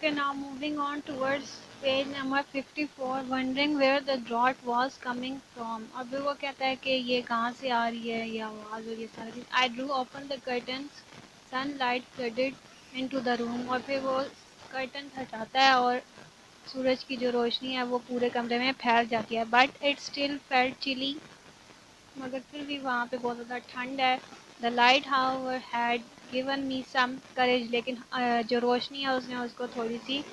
Okay, now moving on towards page number 54, wondering where the drought was coming from। और फिर वो कहता है कि ये कहाँ से आ रही है ये आवाज़ और ये सारी चीज़। I drew open the curtains, sunlight flooded into the room। और फिर वो कर्टन हटाता है और सूरज की जो रोशनी है वो पूरे कमरे में फैल जाती है। But it still felt chilly, मगर फिर भी वहाँ पे बहुत ज़्यादा ठंड है। The light however had given me some courage, लेकिन जो रोशनी है उसने उसको थोड़ी सी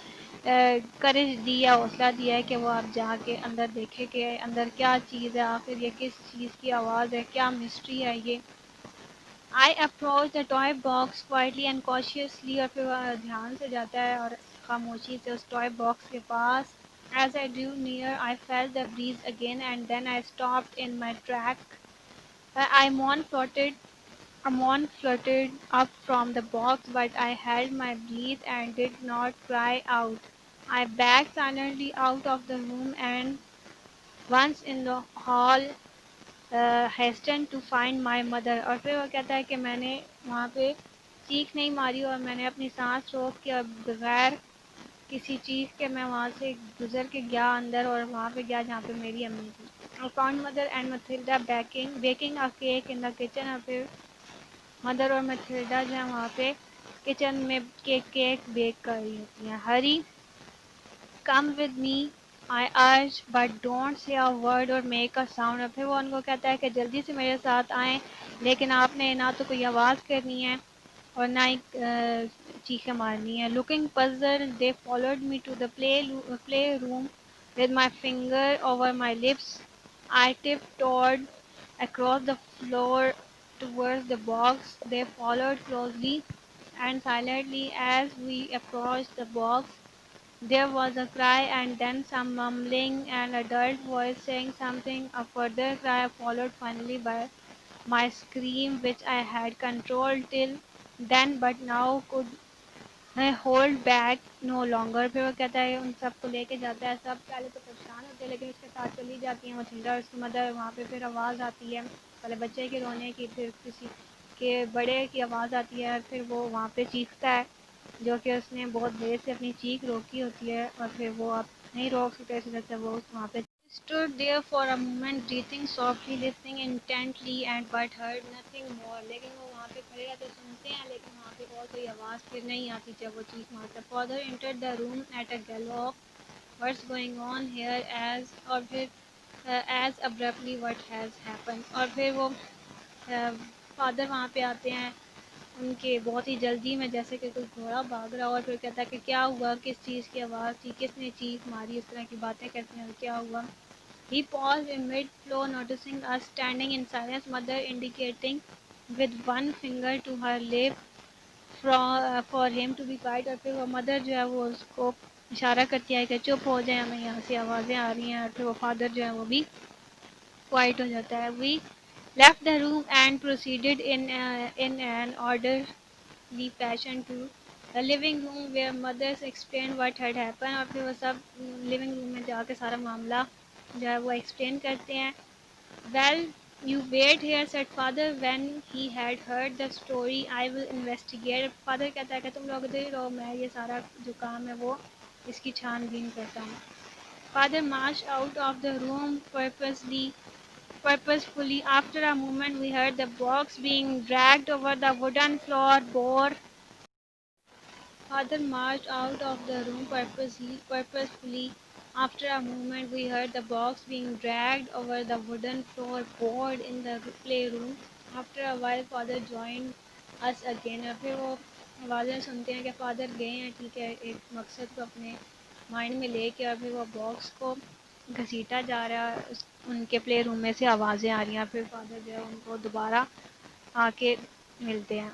करेज दी है, हौसला दिया है कि वो आप जाके अंदर देखे कि अंदर क्या चीज़ है, आखिर ये किस चीज़ की आवाज़ है, क्या मिस्ट्री है ये। I approach the toy box quietly and cautiously, और फिर वह ध्यान से जाता है और खामोशी से उस टॉय बॉक्स के पास। As I drew near, I felt the breeze again, and then I stopped in my track। Amon fluttered up from the box, but I held my breath and did not cry out. I backed silently out of the room and once in the hall hastened to find my mother। और फिर वो कहता है कि मैंने वहाँ पे चीख नहीं मारी और मैंने अपनी सांस रोक के और बगैर किसी चीज़ के मैं वहाँ से गुजर के गया अंदर और वहाँ पे गया जहाँ पे मेरी अम्मी थी। I found mother and Mathilda baking a cake in the kitchen। और फिर मदर और मैथिल्डा जो है वहाँ पे किचन में केक बेक कर रही होती हैं। हरी कम विद मी आई अर्ज but don't say a word और मेक अ साउंड। और फिर वो उनको कहता है कि जल्दी से मेरे साथ आएँ, लेकिन आपने ना तो कोई आवाज़ करनी है और ना ही चीखें मारनी है। Looking puzzle they followed me to the play room with my finger over my lips। I tiptoed across the floor towards the box। They followed closely and silently as we approached the box. There was a cry and then some mumbling, an adult voice saying something. A further cry followed, finally by my scream, which I had controlled till then but now could hold back no longer. फिर वो कहता है उन सबको लेके जाता है। सब पहले तो परेशान होते हैं लेकिन उसके साथ चली जाती हैं मथिल्डा और उसकी मदर। वहाँ पे फिर आवाज़ आती है, पहले बच्चे के रोने की, फिर किसी के बड़े की आवाज़ आती है, फिर वो वहाँ पे चीखता है जो कि उसने बहुत देर से अपनी चीख रोकी होती है और फिर वो अब नहीं रोक सकते, इस वजह से वो वहाँ पे stood there for a moment, breathing softly, listening intently, and but heard nothing more। लेकिन वो वहाँ पे खड़े रहते सुनते हैं लेकिन वहाँ पे और कोई आवाज़ फिर नहीं आती जब वो चीख मारता। Father entered the room at a gallop। What's going on here? As और फिर as abruptly what has happened। और फिर वो फादर वहाँ पे आते हैं उनके बहुत ही जल्दी में, जैसे कि कोई घोड़ा भाग रहा हो, और फिर कहता है कि क्या हुआ, किस चीज़ की आवाज़ थी, किसने चीख मारी, इस तरह की बातें करते हैं और क्या हुआ। He paused in mid-flow, noticing us standing in silence, mother indicating with one finger to her lip for him to be quiet। और फिर वो मदर जो है वो उसको इशारा करती है कि चुप हो जाए, हमें यहाँ से आवाज़ें आ रही हैं। और फिर वो फादर जो है वो भी क्वाइट हो जाता है। We left the room and proceeded in an orderly fashion to the living room where mothers explained what had happened। और फिर वो सब लिविंग रूम में जाके सारा मामला जो है वो एक्सप्लेन करते हैं। Well, you wait here, said father when he had heard the story। I will investigate। Father कहता है कि तुम लोग इधर ही रहो, मैं ये सारा जो काम है वो इसकी छानबीन करता हूँ। Father marched out of the room purposefully। After a moment, we heard the box being dragged over the wooden floorboard। Father marched out of the room purposefully. After a moment, we heard the box being dragged over the wooden floorboard in the playroom। After a while, Father joined us again। और फिर वो आवाज़ें सुनते हैं कि father गए हैं, ठीक है, एक मकसद को अपने माइंड में लेके, और फिर वो बॉक्स को घसीटा जा रहा है। उनके प्ले रूम में से आवाज़ें आ रही हैं। फिर फादर जो है उनको दोबारा आके मिलते हैं।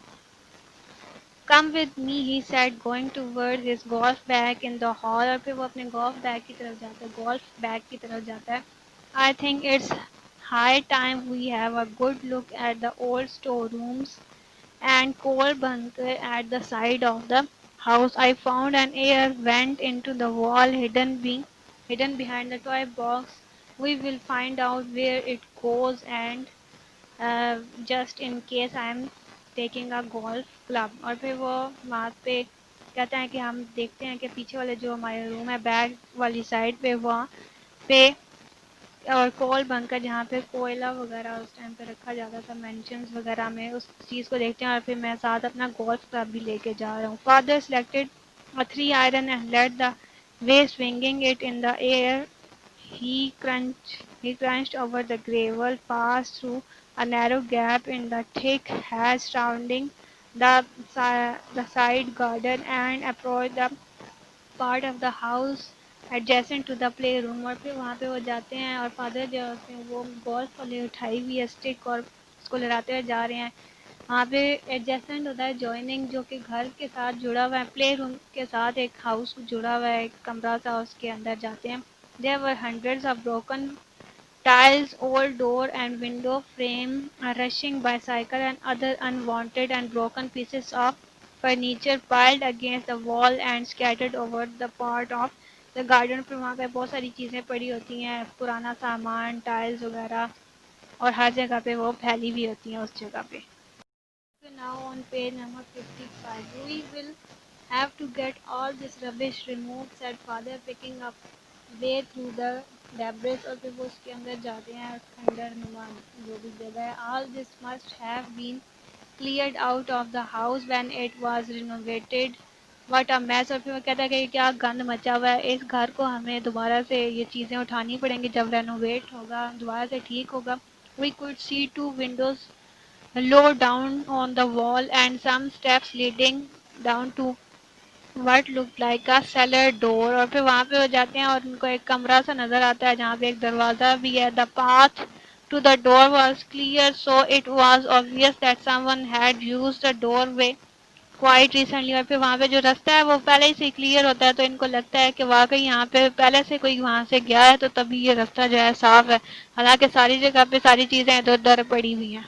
Come with me he said going toward his golf bag in the hall. और फिर वो अपने गोल्फ बैग की तरफ जाता है, गोल्फ बैग की तरफ जाता है। I think it's high time we have a good look at the old store rooms and coal bunker at the side of the house। I found an air vent into the wall hidden behind the toy box। We will find out where it goes and just in case I am taking a golf club। और फिर वो वहाँ पे कहते हैं कि हम देखते हैं कि पीछे वाले जो हमारे रूम है बैक वाली साइड पे वहाँ पे और कोल बंकर जहाँ पे कोयला वगैरह उस टाइम पे रखा जाता था मेंशंस वगैरह में, उस चीज़ को देखते हैं और फिर मैं साथ अपना गोल्फ क्लब भी लेके जा रहा हूँ। Father selected a 3 iron and let the way swinging it in the air. He crunched over the gravel, passed through a narrow gap in the thick hedge surrounding the side garden, and approached the part of the house adjacent to the play room। और फिर वहाँ पे वो जाते हैं और father जो होते हैं वो गोल्फ वाली उठाई हुई है स्टिक और उसको लड़ाते हुए जा रहे हैं। वहाँ पे एडजेसेंट होता है जॉइनिंग, जो कि घर के साथ जुड़ा हुआ है, प्ले रूम के साथ एक हाउस जुड़ा हुआ है, एक कमरा सा, उसके अंदर जाते हैं। There were hundreds of broken tiles, old door and window frame, a rushing bicycle and other unwanted and broken pieces of furniture piled against the wall and scattered over the part of the garden। फिर वहाँ पे बहुत सारी चीज़ें पड़ी होती हैं, पुराना सामान, टाइल्स वगैरह, और हर जगह पे वो फैली हुई होती हैं उस जगह पे। So now on page number 55, we will have to get all this rubbish removed, said father, picking up way through the debris। और फिर वो उसके अंदर जाते हैं, खंडर नुमा जो भी जगह है। All this must have been cleared out of the house when it was renovated। What a mess। और फिर वो कहता है कि क्या गंद मचा हुआ है, इस घर को हमें दोबारा से ये चीज़ें उठानी पड़ेंगी जब रेनोवेट होगा, दोबारा से ठीक होगा। We could see 2 windows low down on the wall and some steps leading down to what looked like a cellar door। और फिर वहाँ पे हो जाते हैं और उनको एक कमरा सा नजर आता है जहाँ पे एक दरवाज़ा भी है। The path to the door was clear, so it was obvious that someone had used the doorway quite recently। और फिर वहाँ पे जो रास्ता है वो पहले ही से क्लियर होता है, तो इनको लगता है कि वाकई यहाँ पे पहले से कोई वहाँ से गया है, तो तभी ये रास्ता जो है साफ है। हालांकि सारी जगह पे सारी चीज़ें इधर उधर पड़ी हुई हैं।